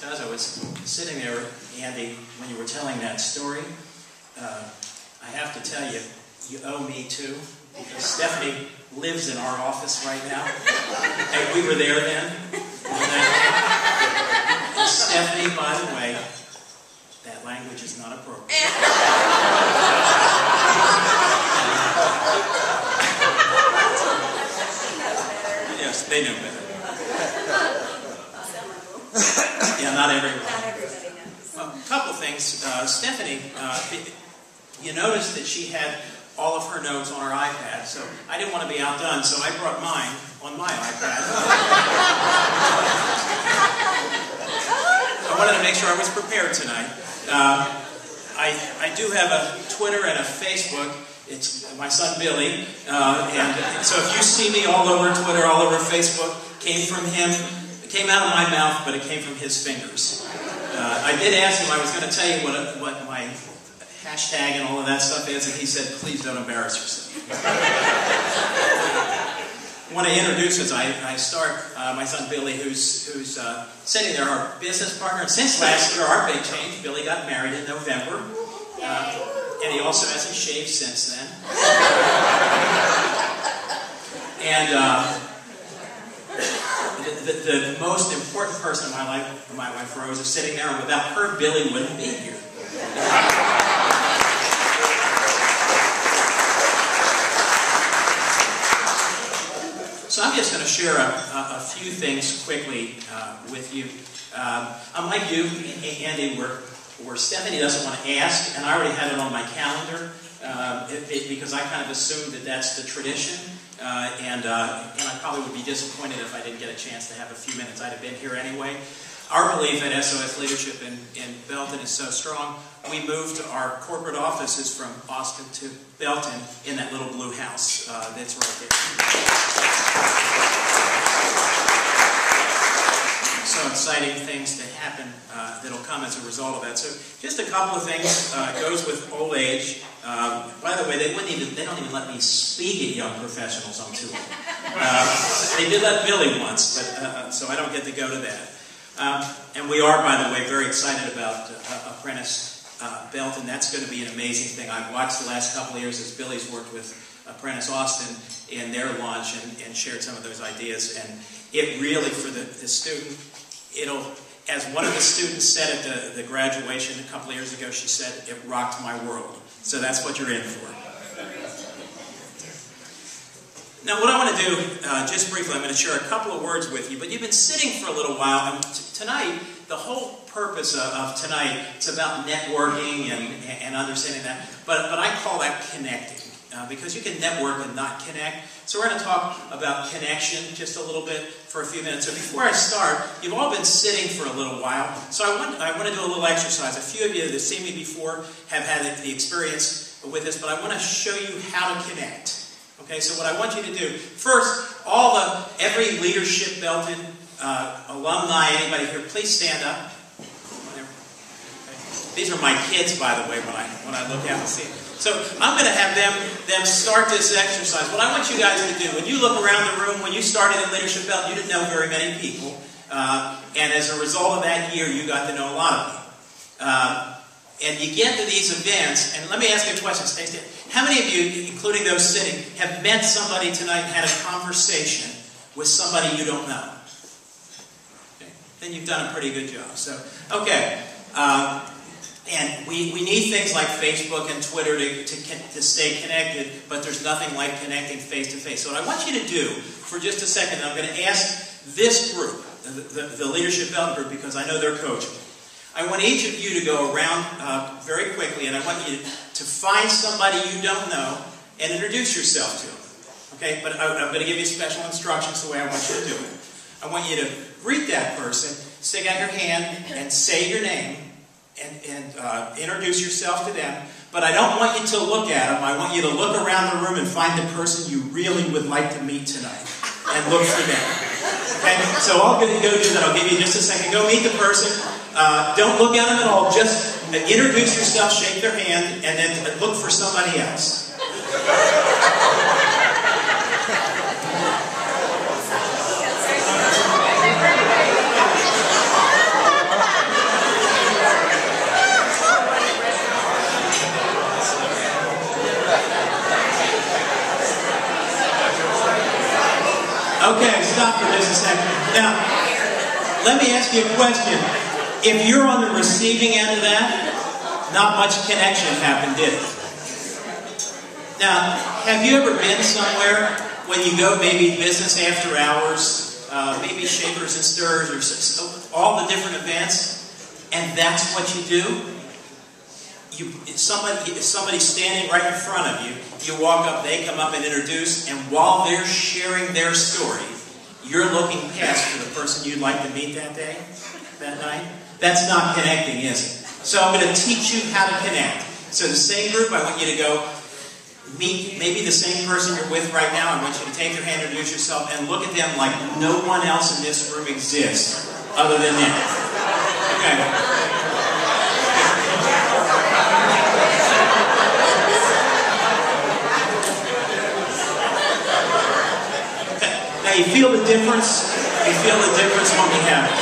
As I was sitting there, Andy, when you were telling that story, I have to tell you, you owe me too, because Stephanie lives in our office right now, and we were there then. And Stephanie, by the way, that language is not appropriate. Yes, they know better. Yeah, not everyone. Not everybody knows. Well, a couple things. Stephanie, you noticed that she had all of her notes on her iPad, so I didn't want to be outdone, so I brought mine on my iPad. I wanted to make sure I was prepared tonight. I do have a Twitter and a Facebook. It's my son Billy, and so if you see me all over Twitter, all over Facebook, came from him. It came out of my mouth, but it came from his fingers. I did ask him, I was going to tell you what my hashtag and all of that stuff is, and he said, please don't embarrass yourself. I want to introduce, as I start, my son Billy, who's sitting there, our business partner. And since last year, our big change, Billy got married in November, and he also hasn't shaved since then. And the most important person in my life, my wife Rose, is sitting there, and without her, Billy wouldn't be here. So I'm just going to share a few things quickly with you. I'm like you, Andy, where Stephanie doesn't want to ask, and I already had it on my calendar because I kind of assumed that that's the tradition. And I probably would be disappointed if I didn't get a chance to have a few minutes. I'd have been here anyway. Our belief at SOS Leadership in Belton is so strong, we moved our corporate offices from Austin to Belton in that little blue house that's right there. So exciting things to happen that'll come as a result of that. So just a couple of things. Goes with old age. By the way, they don't even let me speak at Young Professionals. I'm too old. They did let Billy once, but so I don't get to go to that. And we are, by the way, very excited about Apprentice Belton. That's going to be an amazing thing. I've watched the last couple of years as Billy's worked with Apprentice Austin in their launch and shared some of those ideas. And it really, for the student, as one of the students said at the graduation a couple of years ago, she said, it rocked my world. So that's what you're in for. Now, what I want to do, just briefly, I'm going to share a couple of words with you, but you've been sitting for a little while, and tonight, the whole purpose of tonight, it's about networking and understanding that, but I call that connecting, because you can network and not connect. So we're going to talk about connection just a little bit for a few minutes. So before I start, you've all been sitting for a little while, so I want to do a little exercise. A few of you that have seen me before have had the experience with this, but I want to show you how to connect. Okay, so what I want you to do, first, every Leadership Belton alumni, anybody here, please stand up. Okay. These are my kids, by the way, when I look out and see them. So I'm going to have them start this exercise. What I want you guys to do, when you look around the room, when you started in Leadership Belton, you didn't know very many people. And as a result of that year, you got to know a lot of people. And you get to these events, and let me ask you a question. Stay still. How many of you, including those sitting, have met somebody tonight and had a conversation with somebody you don't know? Okay. Then you've done a pretty good job. So, okay. And we need things like Facebook and Twitter to stay connected, but there's nothing like connecting face-to-face. So what I want you to do, for just a second, I'm going to ask this group, the Leadership Belton group, because I know they're coaching. I want each of you to go around very quickly, and I want you to find somebody you don't know and introduce yourself to them. Okay? But I'm going to give you special instructions the way I want you to do it. I want you to greet that person, stick out your hand, and say your name, and introduce yourself to them. But I don't want you to look at them. I want you to look around the room and find the person you really would like to meet tonight, and look for them. Okay? So I'll go do that. I'll give you just a second. Go meet the person. Don't look at them at all. Just introduce yourself, shake their hand, and then look for somebody else. let me ask you a question. If you're on the receiving end of that, not much connection happened, did it? Now, have you ever been somewhere when you go, maybe business after hours, maybe Shakers and Stirs, or all the different events, and that's what you do? Somebody's standing right in front of you, you walk up, they come up and introduce, and while they're sharing their story, you're looking past for the person you'd like to meet that day, that night. That's not connecting, is it? So I'm going to teach you how to connect. So the same group, I want you to go meet maybe the same person you're with right now. I want you to take their hand, introduce yourself, and look at them like no one else in this room exists other than them. Okay. Now you feel the difference? You feel the difference when we have it.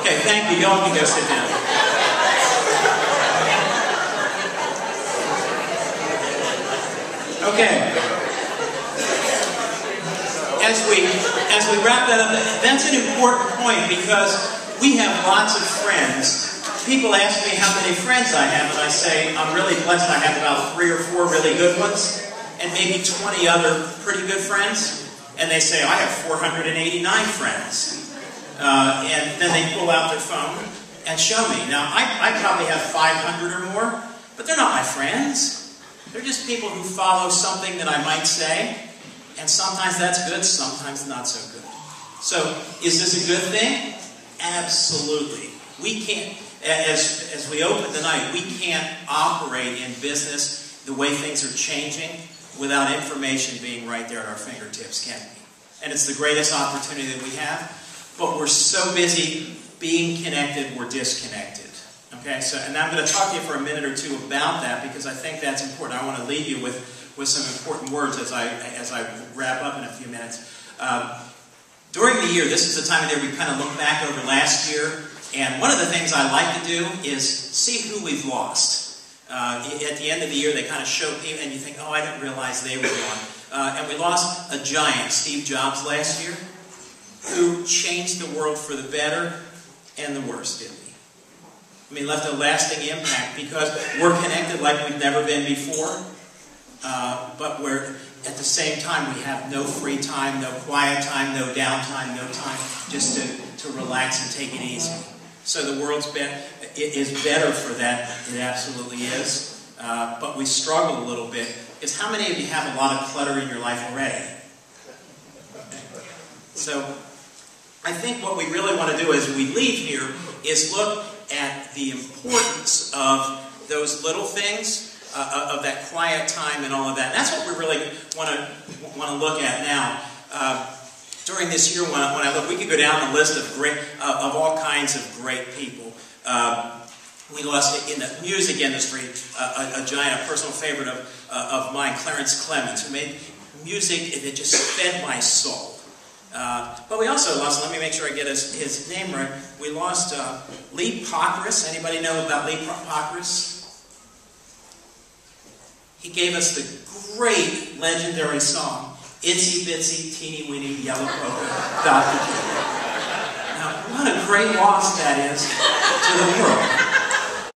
Okay, thank you. Y'all can go sit down. Okay. As we wrap that up, that's an important point because we have lots of friends. People ask me how many friends I have, and I say, I'm really blessed. I have about 3 or 4 really good ones, and maybe 20 other pretty good friends. And they say, I have 489 friends. And then they pull out their phone and show me. Now, I probably have 500 or more, but they're not my friends. They're just people who follow something that I might say, and sometimes that's good, sometimes not so good. So, is this a good thing? Absolutely. We can't, as we open tonight, we can't operate in business the way things are changing without information being right there at our fingertips, can we? And it's the greatest opportunity that we have. But we're so busy being connected, we're disconnected. Okay, so, and I'm going to talk to you for a minute or two about that because I think that's important. I want to leave you with some important words as I wrap up in a few minutes. During the year, this is the time of year we kind of look back over last year, and one of the things I like to do is see who we've lost. At the end of the year, they kind of show people, and you think, oh, I didn't realize they were gone. And we lost a giant, Steve Jobs, last year, who changed the world for the better and the worse, didn't he? I mean, left a lasting impact because we're connected like we've never been before, but we're, at the same time, we have no free time, no quiet time, no downtime, no time just to relax and take it easy. So the world's is better for that. It absolutely is. But we struggle a little bit. Because how many of you have a lot of clutter in your life already? So I think what we really want to do as we leave here is look at the importance of those little things, of that quiet time and all of that. And that's what we really want to look at now. During this year, when I look, we could go down the list of all kinds of great people. We lost in the music industry a giant, a personal favorite of mine, Clarence Clemens, who made music that just fed my soul. But we also lost, let me make sure I get his name right, we lost Lee Pockris. Anybody know about Lee Pockris? He gave us the great legendary song, Itsy Bitsy Teeny Weeny Yellow Polka Dot. Now, what a great loss that is to the world.